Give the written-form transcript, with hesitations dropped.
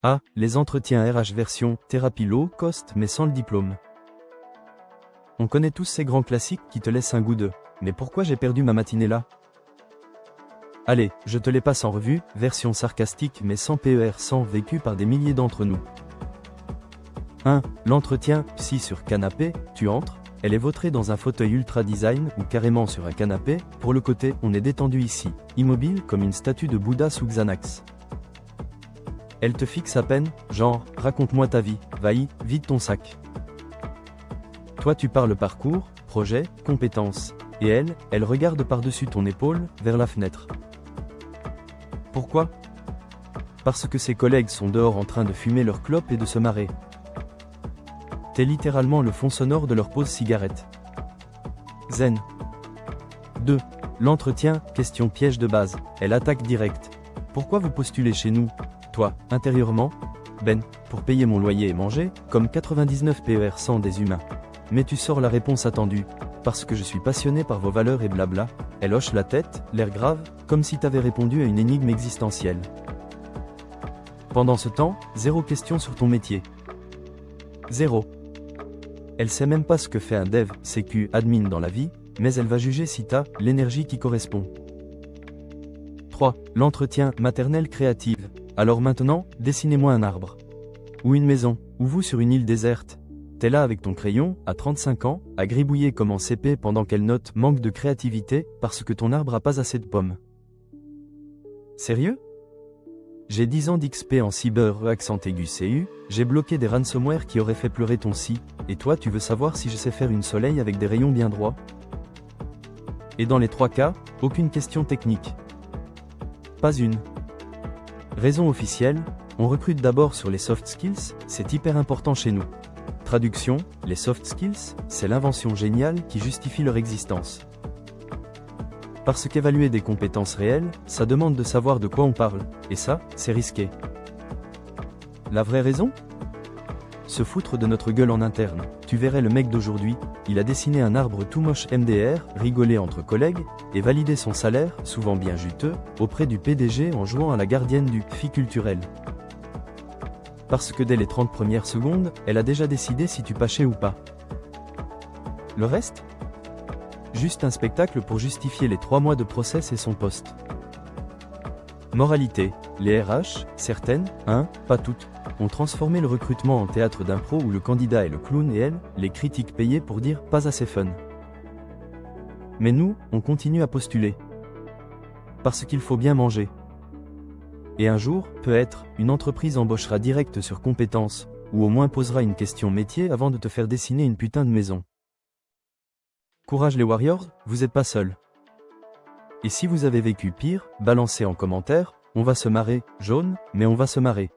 Ah, les entretiens RH version thérapie low cost mais sans le diplôme. On connaît tous ces grands classiques qui te laissent un goût de « mais pourquoi j'ai perdu ma matinée là ?» Allez, je te les passe en revue, version sarcastique mais sans PER, sans vécu par des milliers d'entre nous. 1. L'entretien, psy sur canapé, tu entres, elle est vautrée dans un fauteuil ultra design ou carrément sur un canapé, pour le côté, on est détendu ici, immobile comme une statue de Bouddha sous Xanax. Elle te fixe à peine, genre, raconte-moi ta vie, vas-y, vide ton sac. Toi tu parles parcours, projet, compétences, et elle regarde par-dessus ton épaule, vers la fenêtre. Pourquoi ? Parce que ses collègues sont dehors en train de fumer leur clope et de se marrer. T'es littéralement le fond sonore de leur pause cigarette. Zen. 2. L'entretien, question piège de base, elle attaque direct. Pourquoi vous postulez chez nous ? Toi, intérieurement ? Ben, pour payer mon loyer et manger, comme 99 PER 100 des humains. Mais tu sors la réponse attendue. Parce que je suis passionné par vos valeurs et blabla. Elle hoche la tête, l'air grave, comme si t'avais répondu à une énigme existentielle. Pendant ce temps, zéro question sur ton métier. Zéro. Elle sait même pas ce que fait un dev, sécu, admin dans la vie, mais elle va juger si t'as l'énergie qui correspond. 3. L'entretien, maternelle créative. Alors maintenant, dessinez-moi un arbre. Ou une maison, ou vous sur une île déserte. T'es là avec ton crayon, à 35 ans, à gribouiller comme en CP pendant qu'elle note manque de créativité, parce que ton arbre a pas assez de pommes. Sérieux ? J'ai 10 ans d'XP en cyber accent aigu CU, j'ai bloqué des ransomware qui auraient fait pleurer ton si, et toi tu veux savoir si je sais faire une soleil avec des rayons bien droits ? Et dans les 3 cas, aucune question technique. Pas une. Raison officielle, on recrute d'abord sur les soft skills, c'est hyper important chez nous. Traduction, les soft skills, c'est l'invention géniale qui justifie leur existence. Parce qu'évaluer des compétences réelles, ça demande de savoir de quoi on parle, et ça, c'est risqué. La vraie raison ? Se foutre de notre gueule en interne. Tu verrais le mec d'aujourd'hui, il a dessiné un arbre tout moche MDR, rigolé entre collègues, et validé son salaire, souvent bien juteux, auprès du PDG en jouant à la gardienne du FI culturel. Parce que dès les 30 premières secondes, elle a déjà décidé si tu pâchais ou pas. Le reste ? Juste un spectacle pour justifier les 3 mois de process et son poste. Moralité, les RH, certaines, pas toutes, ont transformé le recrutement en théâtre d'impro où le candidat est le clown et elle, les critiques payées pour dire « pas assez fun ». Mais nous, on continue à postuler. Parce qu'il faut bien manger. Et un jour, peut-être, une entreprise embauchera direct sur compétences, ou au moins posera une question métier avant de te faire dessiner une putain de maison. Courage les Warriors, vous êtes pas seuls. Et si vous avez vécu pire, balancez en commentaire, on va se marrer, jaune, mais on va se marrer.